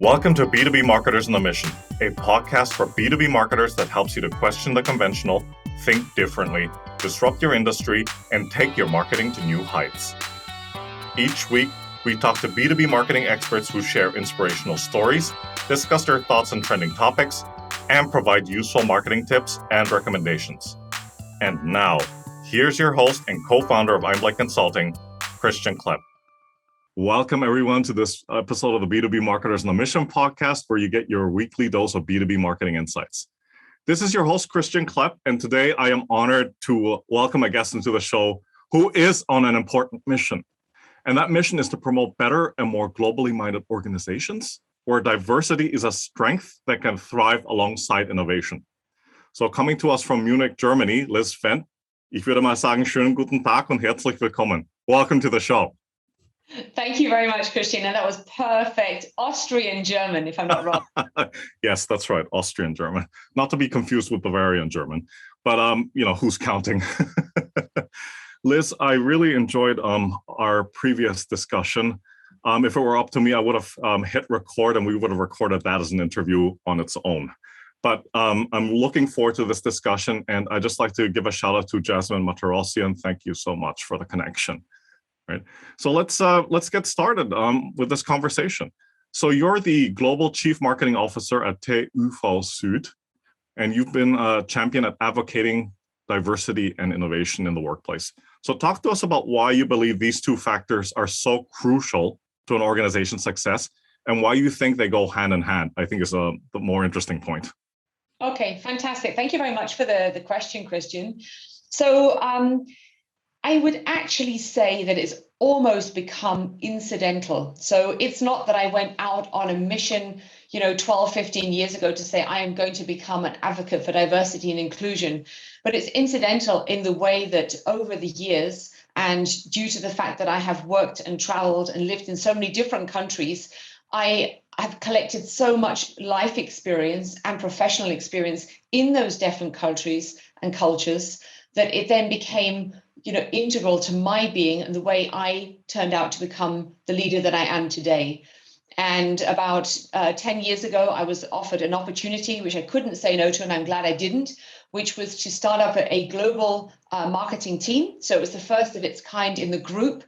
Welcome to B2B Marketers on a Mission, a podcast for B2B marketers that helps you to question the conventional, think differently, disrupt your industry, and take your marketing to new heights. Each week, we talk to B2B marketing experts who share inspirational stories, discuss their thoughts on trending topics, and provide useful marketing tips and recommendations. And now, here's your host and co-founder of Einblick Consulting, Christian Klepp. Welcome, everyone, to this episode of the B2B Marketers on a Mission podcast, where you get your weekly dose of B2B marketing insights. This is your host, Christian Klepp, and today I am honored to welcome a guest into the show who is on an important mission. And that mission is to promote better and more globally minded organizations, where diversity is a strength that can thrive alongside innovation. So coming to us from Munich, Germany, Liz Fendt. Ich würde mal sagen, schönen guten Tag und herzlich willkommen. Welcome to the show. Thank you very much, Christian. And that was perfect. Austrian German, if I'm not wrong. Yes, that's right. Austrian German. Not to be confused with Bavarian German, but who's counting? Liz, I really enjoyed our previous discussion. If it were up to me, I would have hit record and we would have recorded that as an interview on its own. But I'm looking forward to this discussion, and I'd just like to give a shout out to Jasmine Matarossi, and thank you so much for the connection. Right. So let's get started with this conversation. So you're the Global Chief Marketing Officer at TÜV SÜD, and you've been a champion at advocating diversity and innovation in the workplace. So talk to us about why you believe these two factors are so crucial to an organization's success and why you think they go hand in hand, I think is the more interesting point. Okay, fantastic. Thank you very much for the question, Christian. So I would actually say that it's almost become incidental. So it's not that I went out on a mission, 12, 15 years ago to say I am going to become an advocate for diversity and inclusion, but it's incidental in the way that over the years, and due to the fact that I have worked and traveled and lived in so many different countries, I have collected so much life experience and professional experience in those different countries and cultures that it then became integral to my being and the way I turned out to become the leader that I am today. And about 10 years ago, I was offered an opportunity, which I couldn't say no to, and I'm glad I didn't, which was to start up a global marketing team. So it was the first of its kind in the group.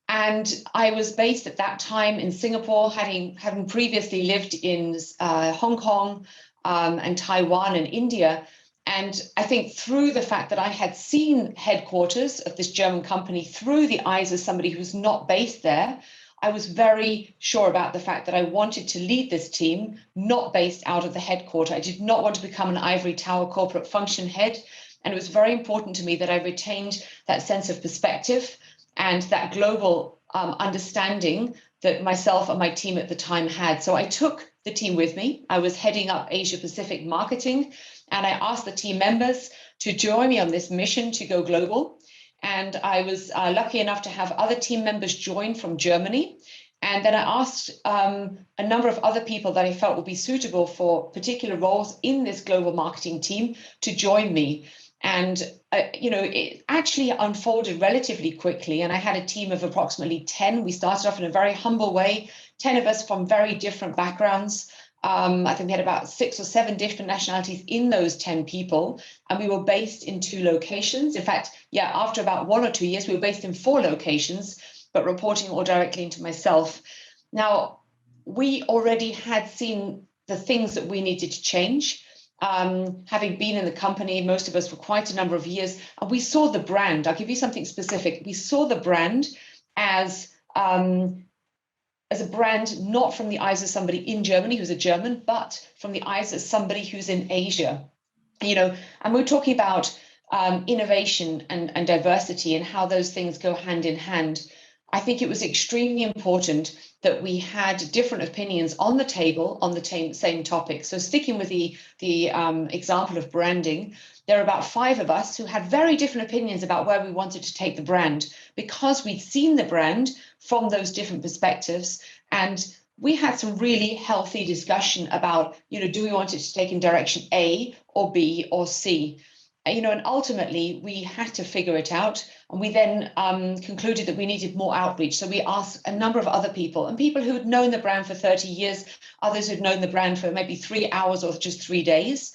And I was based at that time in Singapore, having previously lived in Hong Kong and Taiwan and India. And I think through the fact that I had seen headquarters of this German company through the eyes of somebody who's not based there, I was very sure about the fact that I wanted to lead this team, not based out of the headquarters. I did not want to become an ivory tower corporate function head. And it was very important to me that I retained that sense of perspective and that global understanding that myself and my team at the time had. So I took the team with me. I was heading up Asia Pacific marketing, and I asked the team members to join me on this mission to go global. And I was lucky enough to have other team members join from Germany. And then I asked a number of other people that I felt would be suitable for particular roles in this global marketing team to join me. And, it actually unfolded relatively quickly. And I had a team of approximately 10. We started off in a very humble way, 10 of us from very different backgrounds. I think we had about 6 or 7 different nationalities in those 10 people. And we were based in 2 locations. In fact, after about 1 or 2 years, we were based in 4 locations, but reporting all directly into myself. Now, we already had seen the things that we needed to change. Having been in the company, most of us for quite a number of years, and we saw the brand. I'll give you something specific. We saw the brand as a brand not from the eyes of somebody in Germany who's a German, but from the eyes of somebody who's in Asia. And we're talking about innovation and diversity and how those things go hand in hand. I think it was extremely important that we had different opinions on the table on the same topic. So sticking with the example of branding, there are about 5 of us who had very different opinions about where we wanted to take the brand because we'd seen the brand from those different perspectives. And we had some really healthy discussion about, do we want it to take in direction A or B or C? and ultimately we had to figure it out. And we then concluded that we needed more outreach. So we asked a number of other people, and people who had known the brand for 30 years, others who'd known the brand for maybe 3 hours or just 3 days.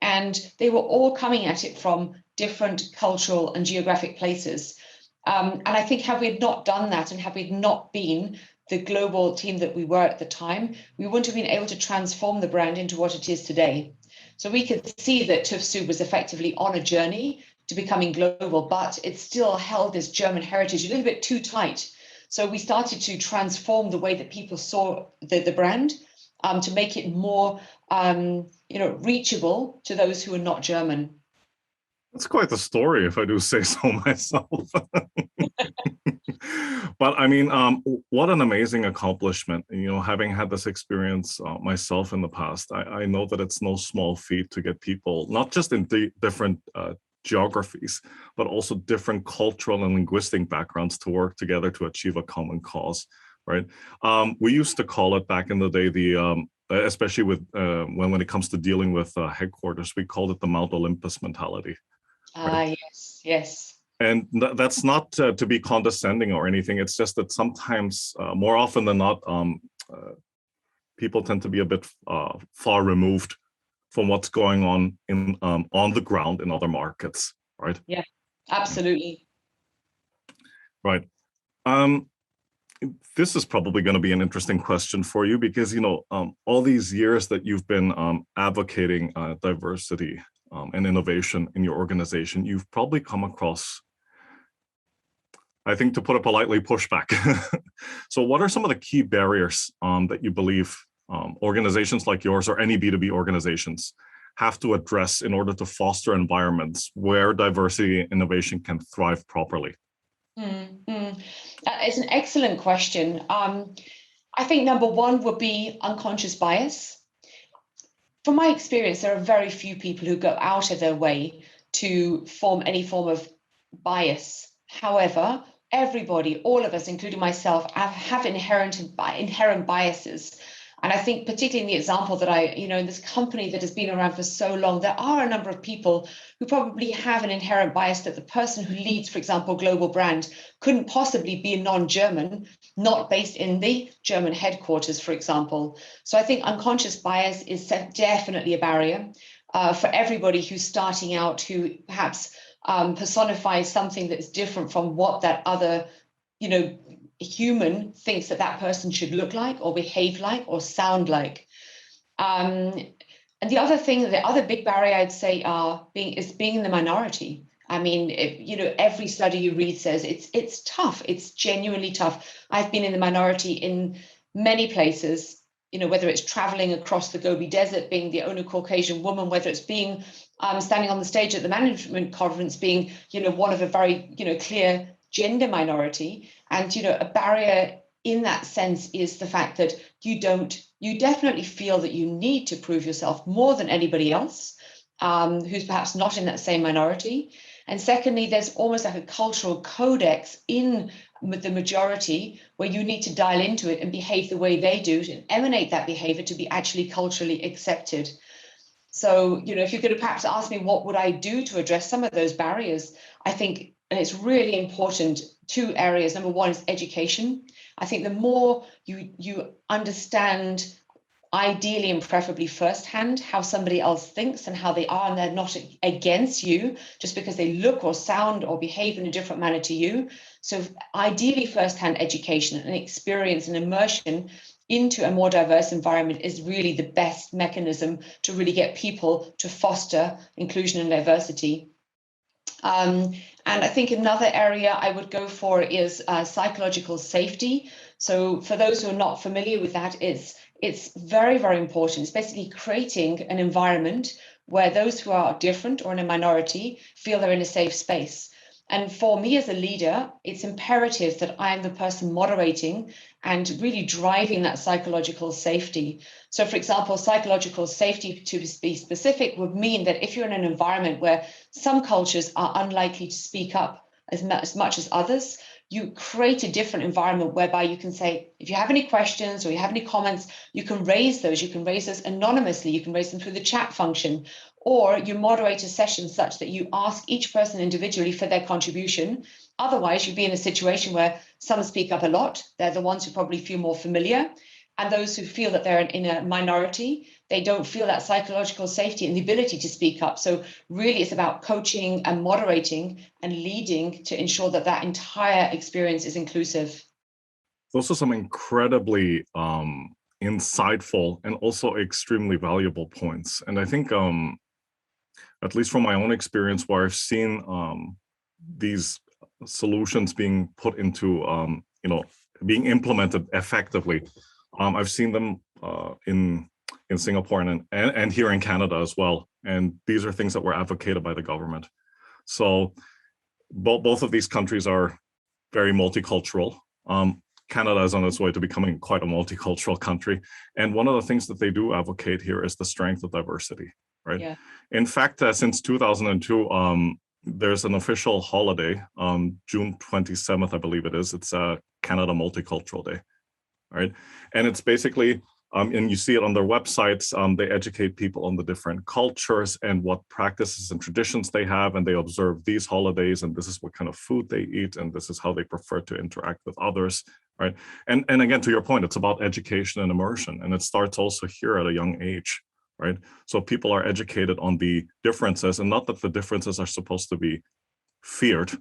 And they were all coming at it from different cultural and geographic places. And I think had we not done that, and had we not been the global team that we were at the time, we wouldn't have been able to transform the brand into what it is today. So we could see that TÜV SÜD was effectively on a journey to becoming global, but it still held this German heritage a little bit too tight. So we started to transform the way that people saw the brand, to make it more reachable to those who are not German. That's quite the story, if I do say so myself. But I mean, what an amazing accomplishment. Having had this experience myself in the past, I know that it's no small feat to get people, not just in different geographies, but also different cultural and linguistic backgrounds to work together to achieve a common cause, right? We used to call it back in the day, especially with when it comes to dealing with headquarters, we called it the Mount Olympus mentality. Right? Yes. And that's not to be condescending or anything. It's just that sometimes, more often than not, people tend to be a bit far removed from what's going on on the ground in other markets, right? Yeah, absolutely. Right. This is probably going to be an interesting question for you because, all these years that you've been advocating diversity and innovation in your organization, you've probably come across, I think, to put it politely, pushback. So what are some of the key barriers that you believe organizations like yours or any B2B organizations have to address in order to foster environments where diversity and innovation can thrive properly? It's an excellent question. I think number one would be unconscious bias. From my experience, there are very few people who go out of their way to form any form of bias. However, everybody, all of us, including myself, have inherent biases. And I think particularly in the example that in this company that has been around for so long, there are a number of people who probably have an inherent bias that the person who leads, for example, global brand couldn't possibly be a non-German, not based in the German headquarters, for example. So I think unconscious bias is definitely a barrier for everybody who's starting out, who perhaps personifies something that's different from what that other, human thinks that person should look like or behave like or sound like. And the other big barrier I'd say is being in the minority. I mean, every study you read says it's tough. It's genuinely tough. I've been in the minority in many places, whether it's traveling across the Gobi Desert, being the only Caucasian woman, whether it's being standing on the stage at the management conference, being, one of a very, clear gender minority. And, a barrier in that sense is the fact that you definitely feel that you need to prove yourself more than anybody else who's perhaps not in that same minority. And secondly, there's almost like a cultural codex in the majority where you need to dial into it and behave the way they do and emanate that behavior to be actually culturally accepted. So, if you're going to perhaps ask me what would I do to address some of those barriers, I think, and it's really important, 2 areas. Number one is education. I think the more you understand, ideally and preferably firsthand, how somebody else thinks and how they are, and they're not against you just because they look or sound or behave in a different manner to you. So ideally firsthand education and experience and immersion into a more diverse environment is really the best mechanism to really get people to foster inclusion and diversity. And I think another area I would go for is psychological safety. So for those who are not familiar with that, it's very, very important. It's basically creating an environment where those who are different or in a minority feel they're in a safe space. And for me as a leader, it's imperative that I am the person moderating and really driving that psychological safety. So, for example, psychological safety, to be specific, would mean that if you're in an environment where some cultures are unlikely to speak up as much as others, you create a different environment whereby you can say, if you have any questions or you have any comments, you can raise those. You can raise those anonymously. You can raise them through the chat function, or you moderate a session such that you ask each person individually for their contribution. Otherwise, you'd be in a situation where some speak up a lot. They're the ones who probably feel more familiar. And those who feel that they're in a minority, they don't feel that psychological safety and the ability to speak up. So really it's about coaching and moderating and leading to ensure that that entire experience is inclusive. Those are some incredibly insightful and also extremely valuable points. And I think, at least from my own experience, where I've seen these solutions being put into, being implemented effectively, I've seen them in Singapore and here in Canada as well. And these are things that were advocated by the government. So both of these countries are very multicultural. Canada is on its way to becoming quite a multicultural country. And one of the things that they do advocate here is the strength of diversity, right? Yeah. In fact, since 2002, there's an official holiday, June 27th, I believe it is. It's Canada Multicultural Day, right? And it's basically, and you see it on their websites, they educate people on the different cultures and what practices and traditions they have, and they observe these holidays, and this is what kind of food they eat, and this is how they prefer to interact with others, right? And again, to your point, it's about education and immersion, and it starts also here at a young age, right? So people are educated on the differences, and not that the differences are supposed to be feared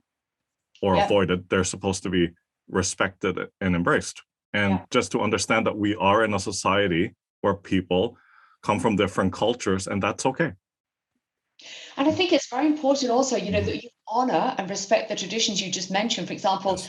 or avoided, they're supposed to be respected and embraced. And just to understand that we are in a society where people come from different cultures, and that's okay. And I think it's very important also, that you honor and respect the traditions you just mentioned. For example,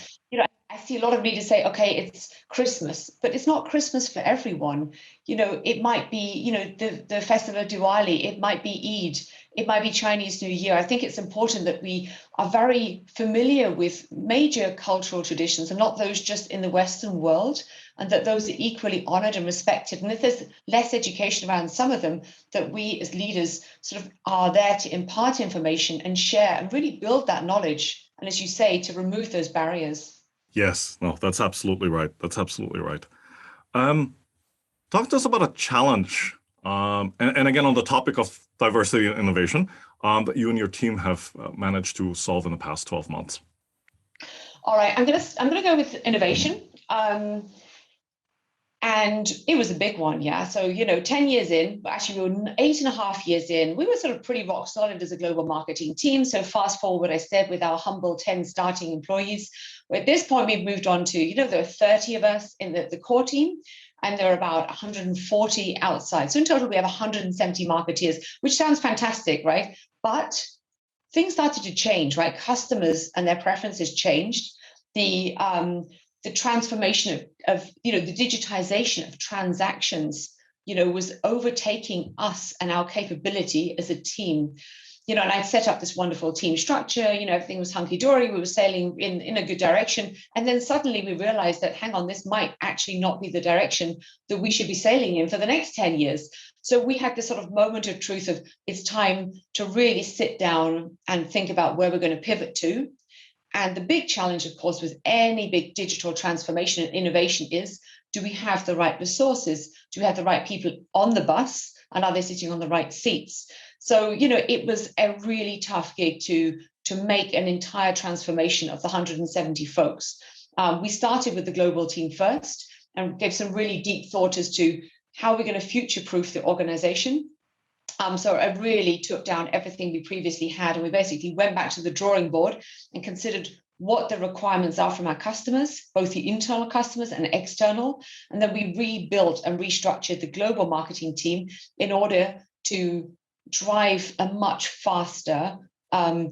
I see a lot of leaders say, okay, it's Christmas, but it's not Christmas for everyone. It might be, the festival of Diwali, it might be Eid, it might be Chinese New Year. I think it's important that we are very familiar with major cultural traditions and not those just in the Western world, and that those are equally honored and respected. And if there's less education around some of them, that we as leaders sort of are there to impart information and share and really build that knowledge. And as you say, to remove those barriers. Yes, no, that's absolutely right. That's absolutely right. Talk to us about a challenge, and again, on the topic of diversity and innovation, that you and your team have managed to solve in the past 12 months. All right, I'm gonna go with innovation. And it was a big one, yeah. So, 10 years in, but actually we were 8.5 years in, we were sort of pretty rock solid as a global marketing team. So fast forward, I said, with our humble 10 starting employees, at this point we've moved on to, there are 30 of us in the core team, and there are about 140 outside. So in total, we have 170 marketeers, which sounds fantastic, right? But things started to change, right? Customers and their preferences changed. The transformation of the digitization of transactions, was overtaking us and our capability as a team. And I'd set up this wonderful team structure, everything was hunky-dory, we were sailing in a good direction. And then suddenly we realized that, hang on, this might actually not be the direction that we should be sailing in for the next 10 years. So we had this sort of moment of truth of, it's time to really sit down and think about where we're going to pivot to. And the big challenge, of course, with any big digital transformation and innovation is, do we have the right resources? Do we have the right people on the bus? And are they sitting on the right seats? So, it was a really tough gig to make an entire transformation of the 170 folks. We started with the global team first and gave some really deep thought as to how we're going to future-proof the organization. So I really took down everything we previously had, and we basically went back to the drawing board and considered what the requirements are from our customers, both the internal customers and external. And then we rebuilt and restructured the global marketing team in order to drive a much faster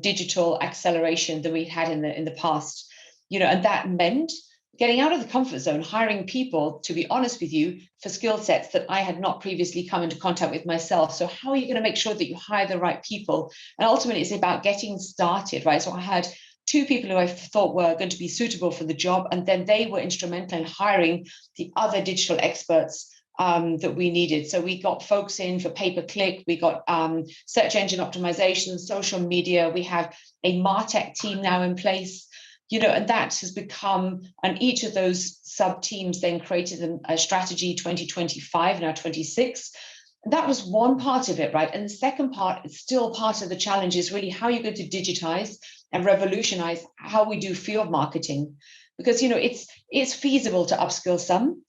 digital acceleration than we had in the past. And that meant getting out of the comfort zone, hiring people, to be honest with you, for skill sets that I had not previously come into contact with myself. So how are you going to make sure that you hire the right people? And ultimately, it's about getting started, right? So I had 2 people who I thought were going to be suitable for the job, and then they were instrumental in hiring the other digital experts that we needed. So we got folks in for pay-per-click, we got search engine optimization, social media, we have a MarTech team now in place. And that has become, and each of those sub teams then created a strategy 2025, now 26. That was one part of it, right? And the second part, it's still part of the challenge, is really how you're going to digitize and revolutionize how we do field marketing. Because, it's feasible to upskill some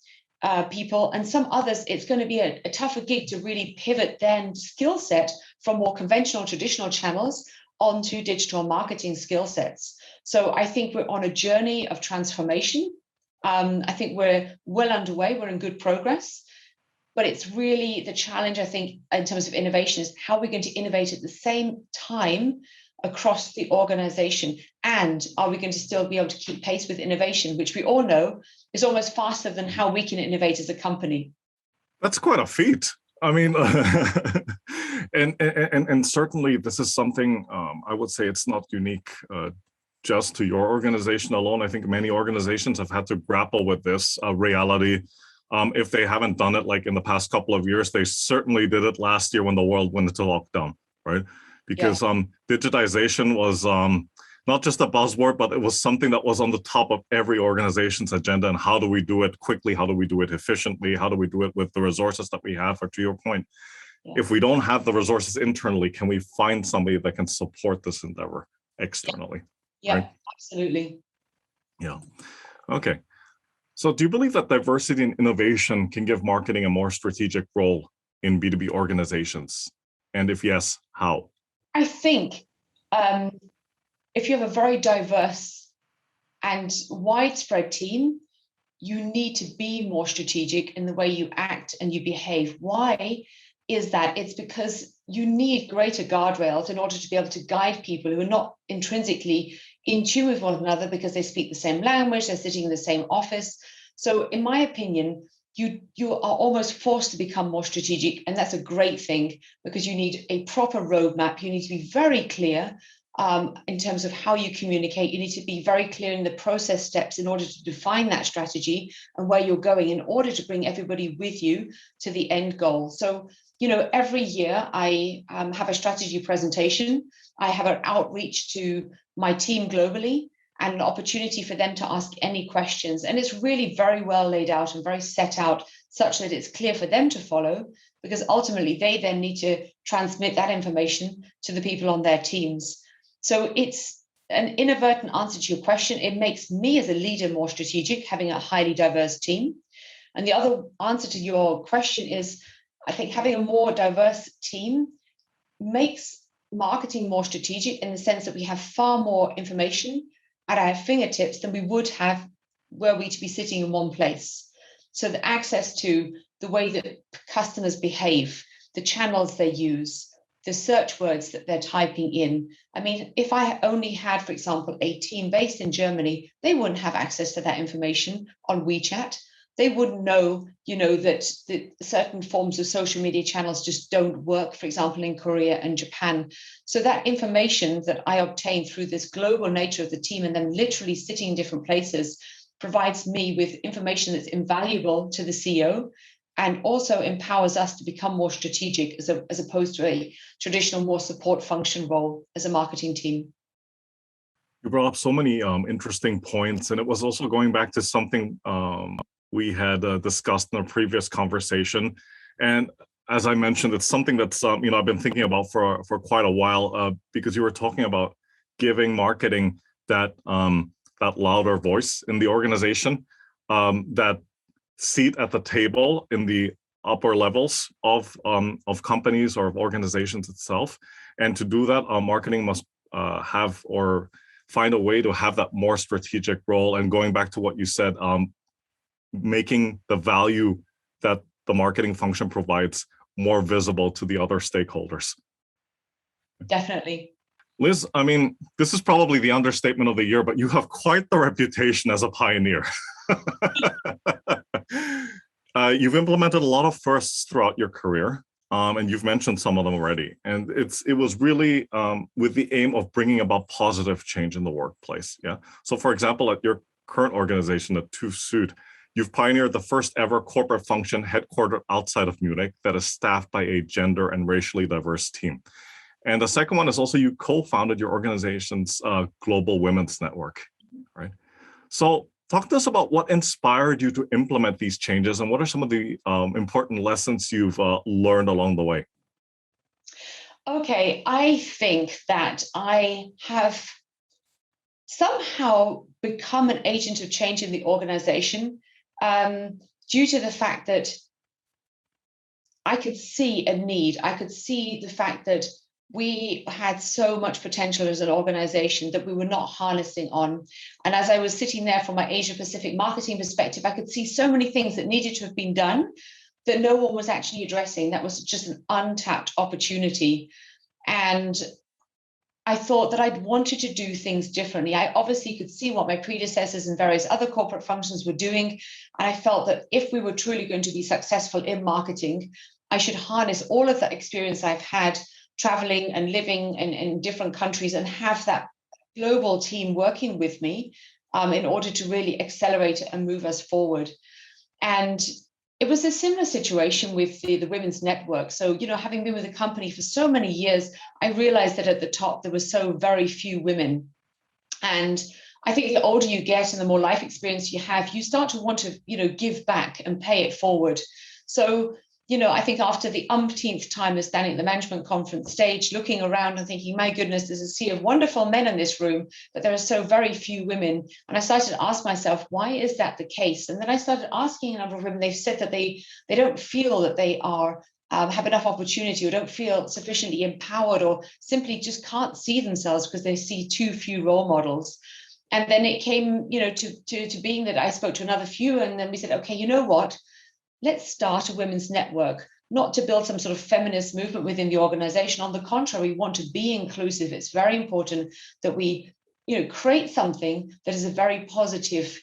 people, and some others, it's going to be a tougher gig to really pivot their skill set from more conventional, traditional channels onto digital marketing skill sets. So I think we're on a journey of transformation. I think we're well underway. We're in good progress. But it's really the challenge, I think, in terms of innovation, is how we're going to innovate at the same time across the organization. And are we going to still be able to keep pace with innovation, which we all know is almost faster than how we can innovate as a company? That's quite a feat. I mean, and certainly this is something I would say it's not unique just to your organization alone. I think many organizations have had to grapple with this reality. If they haven't done it like in the past couple of years, they certainly did it last year when the world went into lockdown, right? Because digitization was not just a buzzword, but it was something that was on the top of every organization's agenda. And how do we do it quickly? How do we do it efficiently? How do we do it with the resources that we have? Or to your point, if we don't have the resources internally, can we find somebody that can support this endeavor externally? Yeah, right? Absolutely. Yeah. Okay. So do you believe that diversity and innovation can give marketing a more strategic role in B2B organizations? And if yes, how? I think if you have a very diverse and widespread team, you need to be more strategic in the way you act and you behave. Why is that? It's because you need greater guardrails in order to be able to guide people who are not intrinsically in tune with one another because they speak the same language, they're sitting in the same office. So in my opinion, you are almost forced to become more strategic. And that's a great thing because you need a proper roadmap. You need to be very clear in terms of how you communicate. You need to be very clear in the process steps in order to define that strategy and where you're going in order to bring everybody with you to the end goal. So, every year I have a strategy presentation. I have an outreach to my team globally and an opportunity for them to ask any questions. And it's really very well laid out and very set out such that it's clear for them to follow, because ultimately they then need to transmit that information to the people on their teams. So it's an inadvertent answer to your question. It makes me as a leader more strategic, having a highly diverse team. And the other answer to your question is, I think having a more diverse team makes marketing more strategic in the sense that we have far more information at our fingertips than we would have were we to be sitting in one place. So the access to the way that customers behave, the channels they use, the search words that they're typing in. I mean, if I only had, for example, a team based in Germany, they wouldn't have access to that information on WeChat. They wouldn't know, that certain forms of social media channels just don't work, for example, in Korea and Japan. So that information that I obtain through this global nature of the team and then literally sitting in different places provides me with information that's invaluable to the CEO and also empowers us to become more strategic as opposed to a traditional, more support function role as a marketing team. You brought up so many interesting points, and it was also going back to something we had discussed in a previous conversation. And as I mentioned, it's something that's I've been thinking about for quite a while because you were talking about giving marketing that louder voice in the organization, that seat at the table in the upper levels of companies or of organizations itself. And to do that, marketing must have or find a way to have that more strategic role. And going back to what you said, making the value that the marketing function provides more visible to the other stakeholders. Definitely. Liz, I mean, this is probably the understatement of the year, but you have quite the reputation as a pioneer. You've implemented a lot of firsts throughout your career, and you've mentioned some of them already. And it was really with the aim of bringing about positive change in the workplace. Yeah. So, for example, at your current organization, at TÜV SÜD, you've pioneered the first ever corporate function headquartered outside of Munich that is staffed by a gender and racially diverse team. And the second one is also you co-founded your organization's Global Women's Network. Right. So talk to us about what inspired you to implement these changes and what are some of the important lessons you've learned along the way? Okay, I think that I have somehow become an agent of change in the organization due to the fact that I could see a need. I could see the fact that we had so much potential as an organization that we were not harnessing on. And as I was sitting there from my Asia Pacific marketing perspective, I could see so many things that needed to have been done that no one was actually addressing. That was just an untapped opportunity. And I thought that I'd wanted to do things differently. I obviously could see what my predecessors and various other corporate functions were doing. And I felt that if we were truly going to be successful in marketing, I should harness all of that experience I've had traveling and living in different countries and have that global team working with me in order to really accelerate and move us forward. And it was a similar situation with the Women's Network. So, having been with the company for so many years, I realized that at the top, there were so very few women. And I think the older you get and the more life experience you have, you start to want to, give back and pay it forward. So, I think after the umpteenth time of standing at the management conference stage, looking around and thinking, my goodness, there's a sea of wonderful men in this room, but there are so very few women. And I started to ask myself, why is that the case? And then I started asking a number of women. They've said that they don't feel that they are have enough opportunity or don't feel sufficiently empowered or simply just can't see themselves because they see too few role models. And then it came, to being that I spoke to another few, and then we said, okay, you know what? Let's start a women's network, not to build some sort of feminist movement within the organization. On the contrary, we want to be inclusive. It's very important that we, create something that is a very positive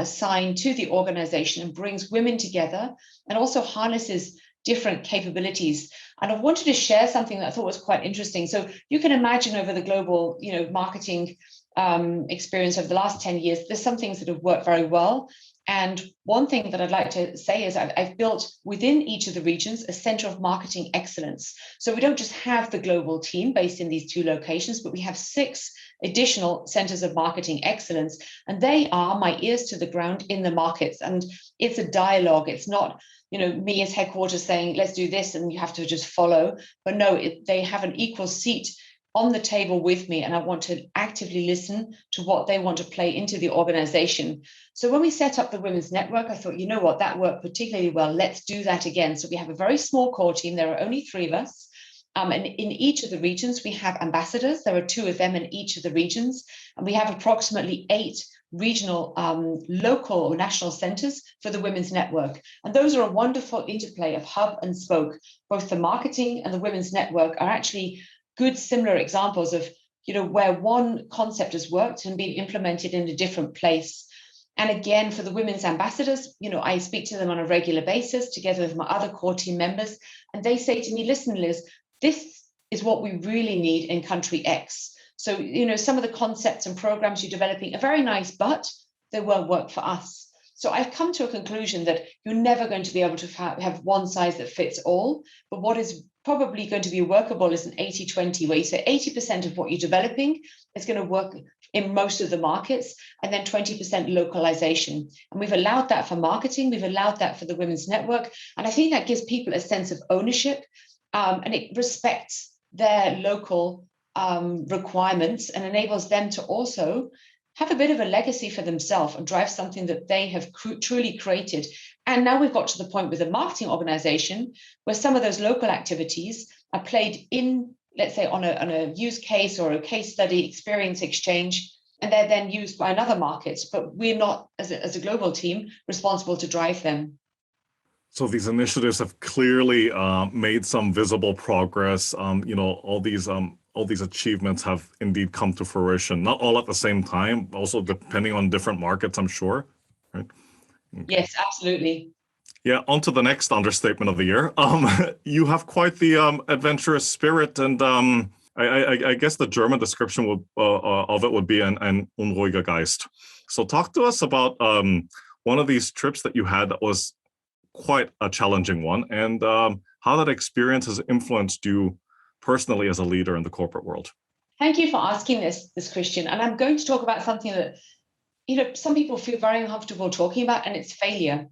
sign to the organization and brings women together and also harnesses different capabilities. And I wanted to share something that I thought was quite interesting. So you can imagine over the global, marketing experience over the last 10 years, there's some things that have worked very well. And one thing that I'd like to say is I've built within each of the regions a center of marketing excellence. So we don't just have the global team based in these 2 locations, but we have 6 additional centers of marketing excellence. And they are my ears to the ground in the markets. And it's a dialogue. It's not, me as headquarters saying, let's do this and you have to just follow. But no, they have an equal seat on the table with me, and I want to actively listen to what they want to play into the organization. So when we set up the Women's Network, I thought, you know what, that worked particularly well. Let's do that again. So we have a very small core team. There are only 3 of us. And in each of the regions, we have ambassadors. There are 2 of them in each of the regions. And we have approximately 8 regional, local or national centers for the Women's Network. And those are a wonderful interplay of hub and spoke. Both the marketing and the Women's Network are actually good similar examples of where one concept has worked and been implemented in a different place. And again, for the women's ambassadors, I speak to them on a regular basis together with my other core team members, and they say to me, listen, Liz, this is what we really need in country X. So some of the concepts and programs you're developing are very nice, but they won't work for us. So I've come to a conclusion that you're never going to be able to have one size that fits all, but what is probably going to be workable is an 80-20, where you say 80% of what you're developing is going to work in most of the markets, and then 20% localization. And we've allowed that for marketing, we've allowed that for the Women's Network, and I think that gives people a sense of ownership, and it respects their local requirements and enables them to also have a bit of a legacy for themselves and drive something that they have truly created. And now we've got to the point with a marketing organization where some of those local activities are played in, let's say, on a use case or a case study experience exchange, and they're then used by another market. But we're not, as a global team, responsible to drive them. So these initiatives have clearly made some visible progress. All these achievements have indeed come to fruition, not all at the same time, also depending on different markets, I'm sure. Right? Yes, absolutely. Yeah, on to the next understatement of the year. You have quite the adventurous spirit, and I guess the German description of it would be an unruhiger Geist. So talk to us about one of these trips that you had that was quite a challenging one, and how that experience has influenced you personally as a leader in the corporate world. Thank you for asking this, Christian. And I'm going to talk about something that some people feel very uncomfortable talking about, and it's failure.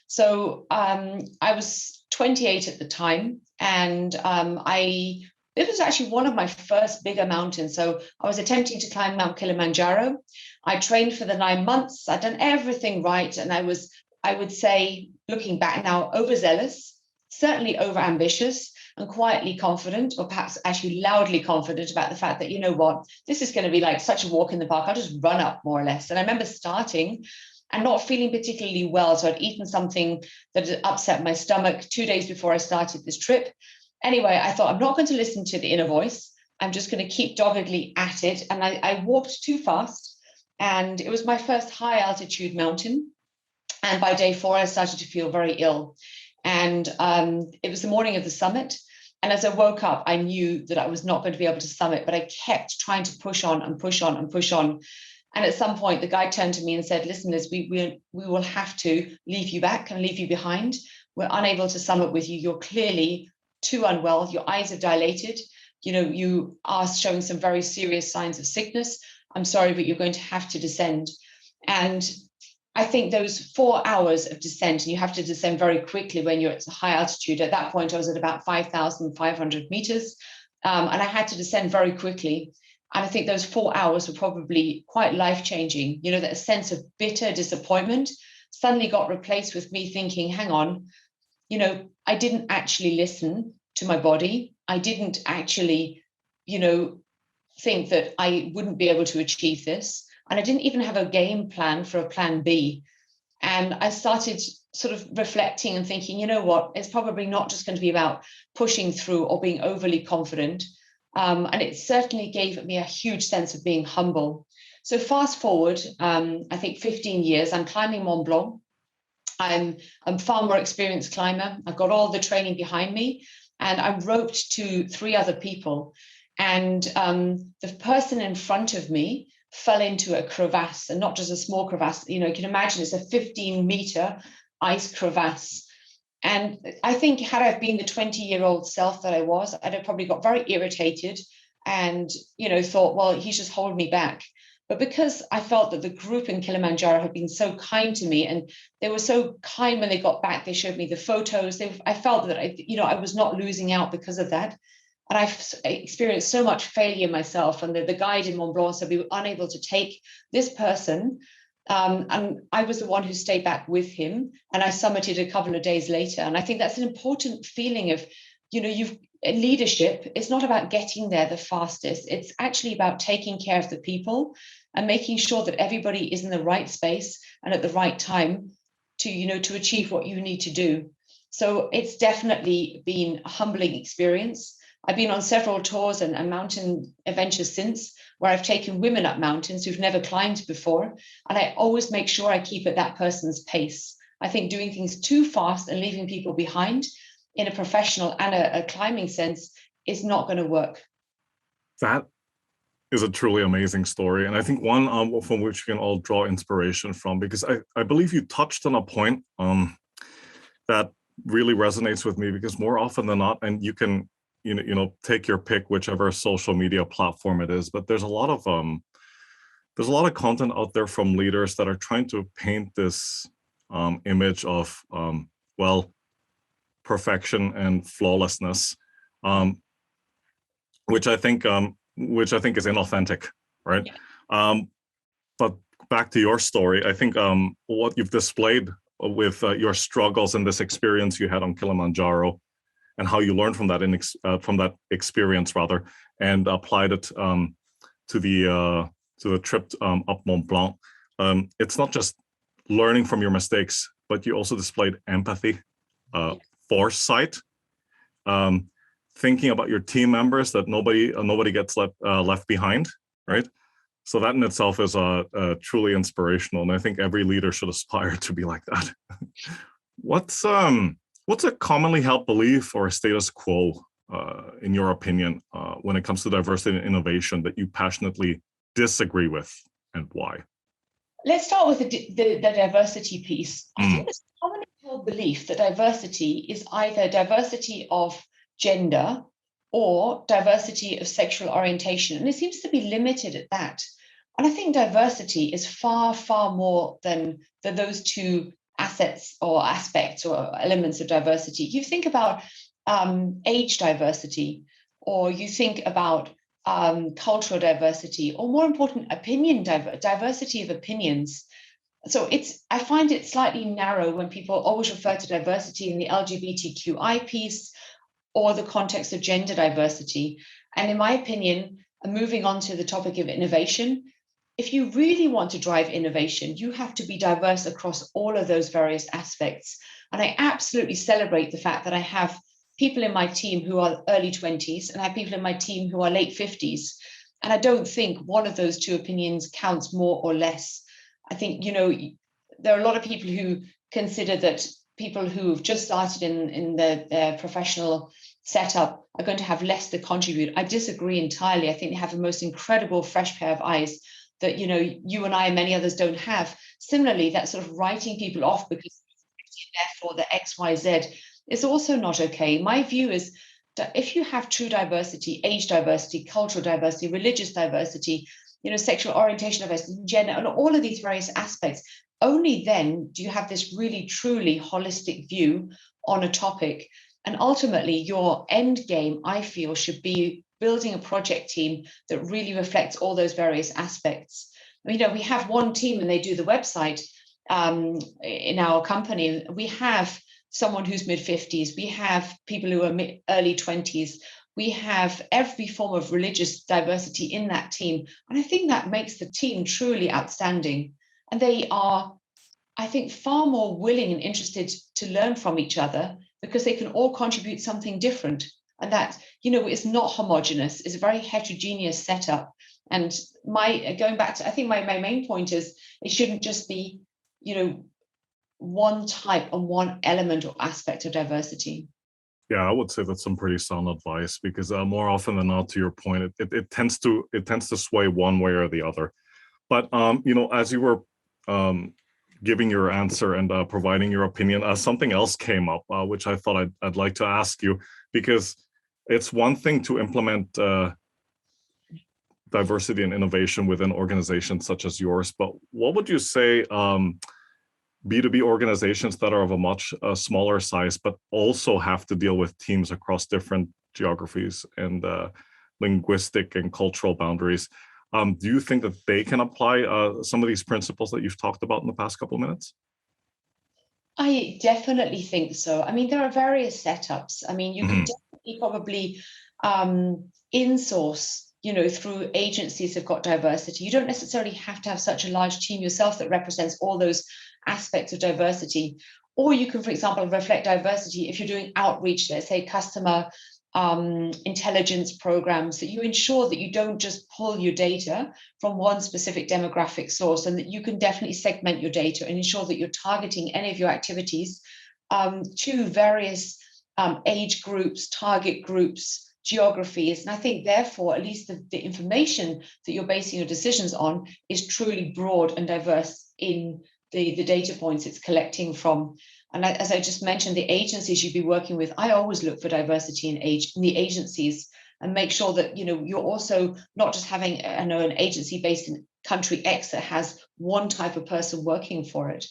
So I was 28 at the time, and it was actually one of my first bigger mountains. So I was attempting to climb Mount Kilimanjaro. I trained for the 9 months. I'd done everything right. And I would say, looking back now, overzealous, certainly overambitious, and quietly confident, or perhaps actually loudly confident about the fact that, you know what, this is going to be like such a walk in the park. I'll just run up more or less. And I remember starting and not feeling particularly well. So I'd eaten something that had upset my stomach 2 days before I started this trip. Anyway, I thought, I'm not going to listen to the inner voice. I'm just going to keep doggedly at it. And I walked too fast. And it was my first high altitude mountain. And by day 4, I started to feel very ill. And it was the morning of the summit. And as I woke up, I knew that I was not going to be able to summit, but I kept trying to push on and push on and push on. And at some point, the guide turned to me and said, listen, Liz, we will have to leave you back and leave you behind. We're unable to summit with you. You're clearly too unwell. Your eyes are dilated. You are showing some very serious signs of sickness. I'm sorry, but you're going to have to descend. And I think those 4 hours of descent, and you have to descend very quickly when you're at high altitude. At that point, I was at about 5,500 meters, and I had to descend very quickly. And I think those 4 hours were probably quite life-changing. That sense of bitter disappointment suddenly got replaced with me thinking, hang on, I didn't actually listen to my body. I didn't actually, think that I wouldn't be able to achieve this. And I didn't even have a game plan for a plan B. And I started sort of reflecting and thinking, you know what, it's probably not just going to be about pushing through or being overly confident. And it certainly gave me a huge sense of being humble. So fast forward, I think 15 years, I'm climbing Mont Blanc. I'm a far more experienced climber. I've got all the training behind me, and I'm roped to 3 other people. And the person in front of me fell into a crevasse, and not just a small crevasse. You can imagine it's a 15-meter ice crevasse. And I think had I been the 20-year-old self that I was, I'd have probably got very irritated and, thought, well, he's just holding me back. But because I felt that the group in Kilimanjaro had been so kind to me, and they were so kind when they got back, they showed me the photos. I felt that I was not losing out because of that. And I've experienced so much failure myself. And the guide in Mont Blanc said we were unable to take this person. And I was the one who stayed back with him. And I summited a couple of days later. And I think that's an important feeling of, leadership is not about getting there the fastest. It's actually about taking care of the people and making sure that everybody is in the right space and at the right time to achieve what you need to do. So it's definitely been a humbling experience. I've been on several tours and mountain adventures since, where I've taken women up mountains who've never climbed before. And I always make sure I keep at that person's pace. I think doing things too fast and leaving people behind in a professional and a climbing sense is not going to work. That is a truly amazing story. And I think one from which we can all draw inspiration from, because I believe you touched on a point that really resonates with me, because more often than not, and you can take your pick, whichever social media platform it is, but there's a lot of content out there from leaders that are trying to paint this image of perfection and flawlessness, which I think is inauthentic, right? Yeah. But back to your story, I think what you've displayed with your struggles and this experience you had on Kilimanjaro, and how you learned from that experience rather, and applied it to the trip up Mont Blanc. It's not just learning from your mistakes, but you also displayed empathy, foresight, thinking about your team members, that nobody gets left behind, right? So that in itself is truly inspirational, and I think every leader should aspire to be like that. What's a commonly held belief or a status quo, in your opinion, when it comes to diversity and innovation that you passionately disagree with, and why? Let's start with the diversity piece. I think there's a commonly held belief that diversity is either diversity of gender or diversity of sexual orientation, and it seems to be limited at that. And I think diversity is far, far more than those two assets or aspects or elements of diversity. You think about age diversity, or you think about cultural diversity, or more important, diversity of opinions. So I find it slightly narrow when people always refer to diversity in the LGBTQI piece or the context of gender diversity. And in my opinion, moving on to the topic of innovation, if you really want to drive innovation, you have to be diverse across all of those various aspects. And I absolutely celebrate the fact that I have people in my team who are early 20s and I have people in my team who are late 50s. And I don't think one of those two opinions counts more or less. I think, there are a lot of people who consider that people who've just started in their professional setup are going to have less to contribute. I disagree entirely. I think they have the most incredible fresh pair of eyes that you and I and many others don't have. Similarly, that sort of writing people off because therefore the XYZ is also not okay. My view is that if you have true diversity, age diversity, cultural diversity, religious diversity, sexual orientation diversity, gender, and all of these various aspects, only then do you have this really truly holistic view on a topic. And ultimately, your end game, I feel, should be building a project team that really reflects all those various aspects. We have one team and they do the website in our company. We have someone who's mid-50s. We have people who are early 20s. We have every form of religious diversity in that team. And I think that makes the team truly outstanding. And they are, I think, far more willing and interested to learn from each other because they can all contribute something different. And that, it's not homogenous. It's a very heterogeneous setup. And going back to, I think my main point is it shouldn't just be, one type and one element or aspect of diversity. Yeah, I would say that's some pretty sound advice because more often than not, to your point, it tends to sway one way or the other. But as you were giving your answer and providing your opinion, something else came up, which I thought I'd like to ask you, because it's one thing to implement diversity and innovation within organizations such as yours, but what would you say B2B organizations that are of a much smaller size, but also have to deal with teams across different geographies and linguistic and cultural boundaries? Do you think that they can apply some of these principles that you've talked about in the past couple of minutes? I definitely think so. I mean, there are various setups. I mean, you can definitely probably insource, through agencies that have got diversity. You don't necessarily have to have such a large team yourself that represents all those aspects of diversity. Or you can, for example, reflect diversity if you're doing outreach, let's say customer intelligence programs, that you ensure that you don't just pull your data from one specific demographic source, and that you can definitely segment your data and ensure that you're targeting any of your activities to various age groups, target groups, geographies. And I think therefore, at least the information that you're basing your decisions on is truly broad and diverse in the data points it's collecting from. And as I just mentioned, the agencies you'd be working with, I always look for diversity in the agencies and make sure that you're also not just having an agency based in country X that has one type of person working for it.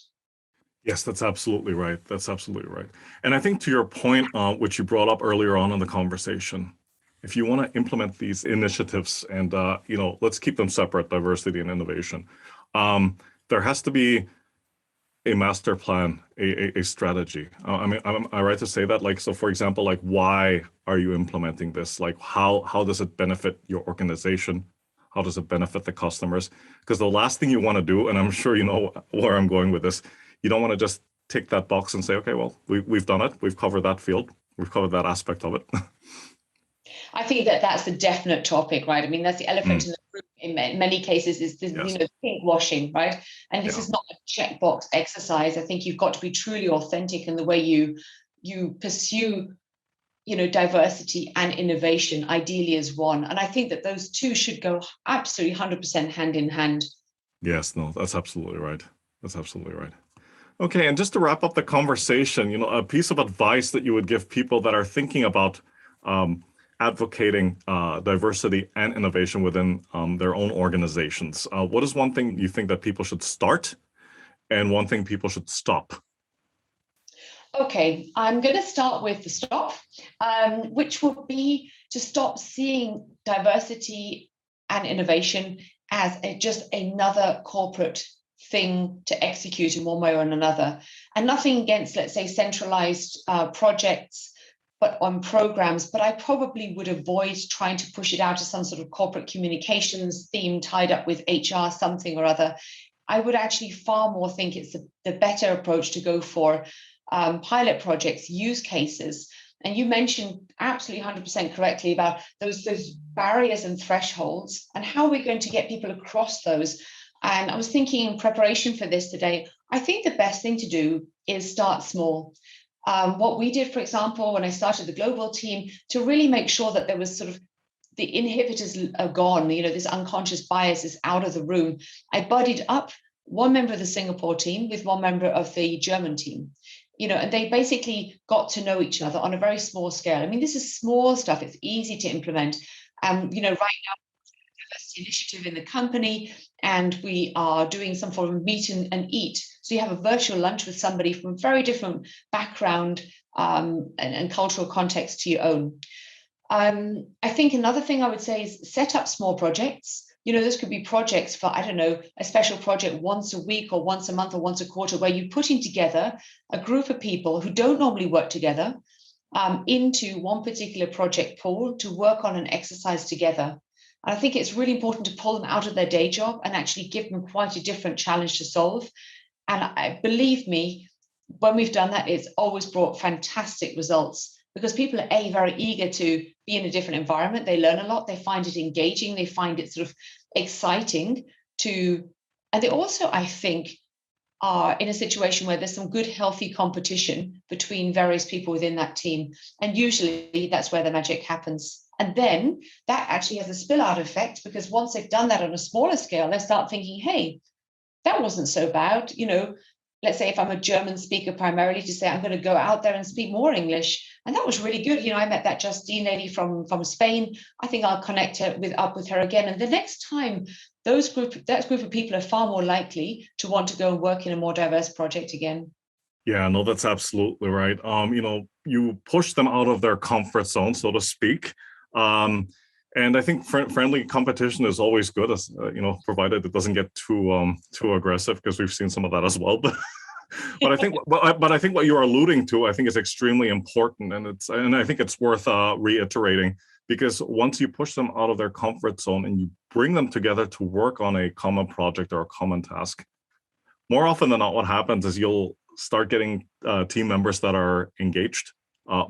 Yes, that's absolutely right. That's absolutely right. And I think to your point, which you brought up earlier on in the conversation, if you want to implement these initiatives and let's keep them separate, diversity and innovation, there has to be a master plan, a strategy. I mean, am I right to say that? Like, so for example, like, why are you implementing this? Like, how does it benefit your organization? How does it benefit the customers? Because the last thing you want to do, and I'm sure you know where I'm going with this, you don't want to just tick that box and say, okay, well, we've done it. We've covered that field. We've covered that aspect of it. I think that's the definite topic, right? I mean, that's the elephant in the room in many cases is this, pink washing, right? And this is not a checkbox exercise. I think you've got to be truly authentic in the way you pursue, diversity and innovation, ideally as one. And I think that those two should go absolutely 100% hand in hand. Yes, no, that's absolutely right. That's absolutely right. Okay, and just to wrap up the conversation, a piece of advice that you would give people that are thinking about advocating diversity and innovation within their own organizations. What is one thing you think that people should start and one thing people should stop? Okay, I'm going to start with the stop, which would be to stop seeing diversity and innovation as just another corporate thing to execute in one way or another. And nothing against, let's say, centralized projects, but on programs. But I probably would avoid trying to push it out to some sort of corporate communications theme tied up with HR, something or other. I would actually far more think it's the better approach to go for pilot projects, use cases. And you mentioned absolutely 100% correctly about those barriers and thresholds and how we're going to get people across those. And I was thinking in preparation for this today, I think the best thing to do is start small. What we did, for example, when I started the global team, to really make sure that there was sort of the inhibitors are gone, this unconscious bias is out of the room. I buddied up one member of the Singapore team with one member of the German team. And they basically got to know each other on a very small scale. I mean, this is small stuff. It's easy to implement. Right now, diversity initiative in the company, and we are doing some form of meet and eat. So you have a virtual lunch with somebody from a very different background and cultural context to your own. I think another thing I would say is set up small projects. This could be projects for, I don't know, a special project once a week or once a month or once a quarter, where you're putting together a group of people who don't normally work together into one particular project pool to work on an exercise together. And I think it's really important to pull them out of their day job and actually give them quite a different challenge to solve. And believe me, when we've done that, it's always brought fantastic results, because people are very eager to be in a different environment. They learn a lot. They find it engaging. They find it sort of exciting and they also, I think, are in a situation where there's some good, healthy competition between various people within that team. And usually that's where the magic happens. And then that actually has a spill out effect, because once they've done that on a smaller scale, they start thinking, hey, that wasn't so bad. Let's say if I'm a German speaker primarily, to say I'm going to go out there and speak more English. And that was really good. I met that Justine lady from Spain. I think I'll connect up with her again. And the next time, that group of people are far more likely to want to go and work in a more diverse project again. Yeah, no, that's absolutely right. You push them out of their comfort zone, so to speak. And I think friendly competition is always good, as provided it doesn't get too aggressive, because we've seen some of that as well. But I think what you are alluding to, I think, is extremely important, and I think it's worth reiterating, because once you push them out of their comfort zone and you bring them together to work on a common project or a common task, more often than not, what happens is you'll start getting team members that are engaged,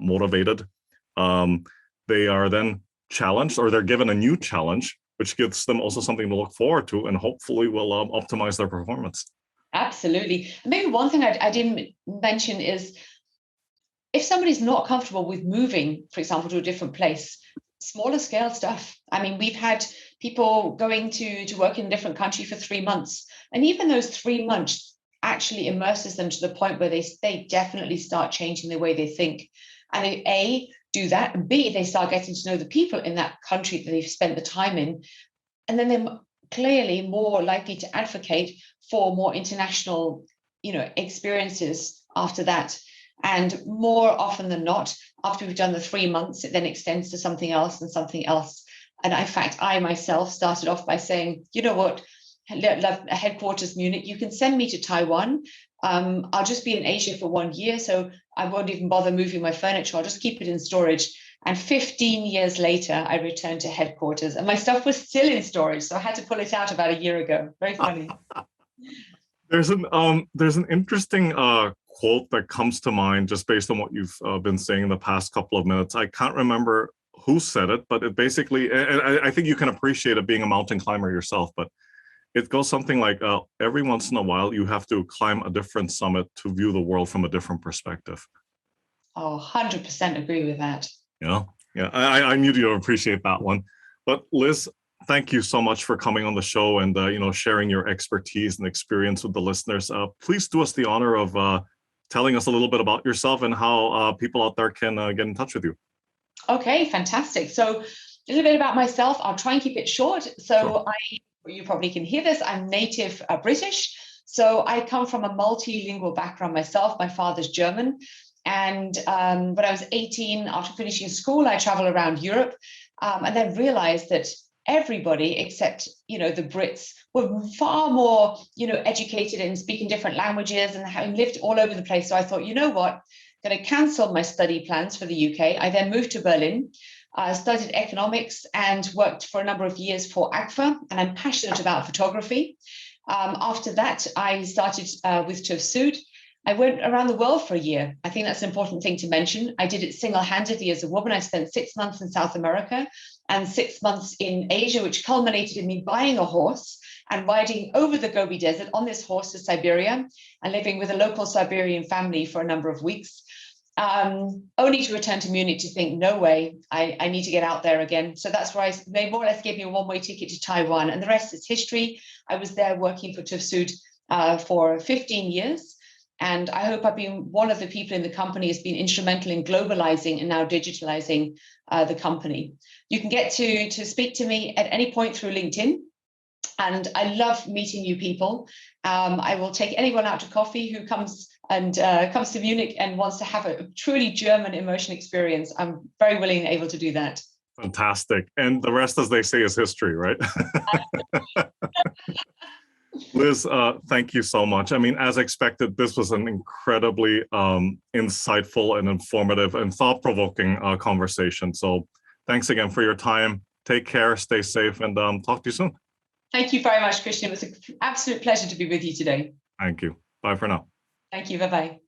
motivated. They are then challenged, or they're given a new challenge, which gives them also something to look forward to, and hopefully will optimize their performance. Absolutely. Maybe one thing I didn't mention is, if somebody's not comfortable with moving, for example, to a different place, smaller scale stuff. I mean, we've had people going to work in a different country for 3 months, and even those 3 months actually immerses them to the point where they definitely start changing the way they think. And A, do that, and B, they start getting to know the people in that country that they've spent the time in. And then they're clearly more likely to advocate for more international, experiences after that. And more often than not, after we've done the 3 months, it then extends to something else and something else. And in fact, I myself started off by saying, you know what, headquarters Munich, you can send me to Taiwan. I'll just be in Asia for 1 year, so I won't even bother moving my furniture. I'll just keep it in storage. And 15 years later, I returned to headquarters, and my stuff was still in storage, so I had to pull it out about a year ago. Very funny. There's an interesting quote that comes to mind just based on what you've been saying in the past couple of minutes. I can't remember who said it, but it basically, and I think you can appreciate it being a mountain climber yourself, but it goes something like, every once in a while, you have to climb a different summit to view the world from a different perspective. Oh, 100% agree with that. Yeah, I knew you'd appreciate that one. But Liz, thank you so much for coming on the show and sharing your expertise and experience with the listeners. Please do us the honor of telling us a little bit about yourself and how people out there can get in touch with you. Okay, fantastic. So a little bit about myself. I'll try and keep it short. So Sure. you probably can hear this. I'm native British. So I come from a multilingual background myself. My father's German. And when I was 18, after finishing school, I traveled around Europe and then realized that everybody except, the Brits were far more, educated and speaking different languages and having lived all over the place. So I thought, you know what? I'm going to cancel my study plans for the UK. I then moved to Berlin, studied economics and worked for a number of years for AGFA, and I'm passionate about photography. After that, I started with TÜV SÜD. I went around the world for a year. I think that's an important thing to mention. I did it single-handedly as a woman. I spent 6 months in South America and 6 months in Asia, which culminated in me buying a horse and riding over the Gobi Desert on this horse to Siberia and living with a local Siberian family for a number of weeks. Only to return to Munich to think, no way, I need to get out there again. So that's where they more or less gave me a one-way ticket to Taiwan, and the rest is history. I was there working for TÜV SÜD for 15 years. And I hope I've been one of the people in the company who's been instrumental in globalizing and now digitalizing the company. You can get to speak to me at any point through LinkedIn. And I love meeting new people. I will take anyone out to coffee who comes to Munich and wants to have a truly German immersion experience. I'm very willing and able to do that. Fantastic. And the rest, as they say, is history, right? Liz, thank you so much. I mean, as expected, this was an incredibly insightful and informative and thought-provoking conversation. So thanks again for your time. Take care, stay safe, and talk to you soon. Thank you very much, Christian. It was an absolute pleasure to be with you today. Thank you. Bye for now. Thank you. Bye-bye.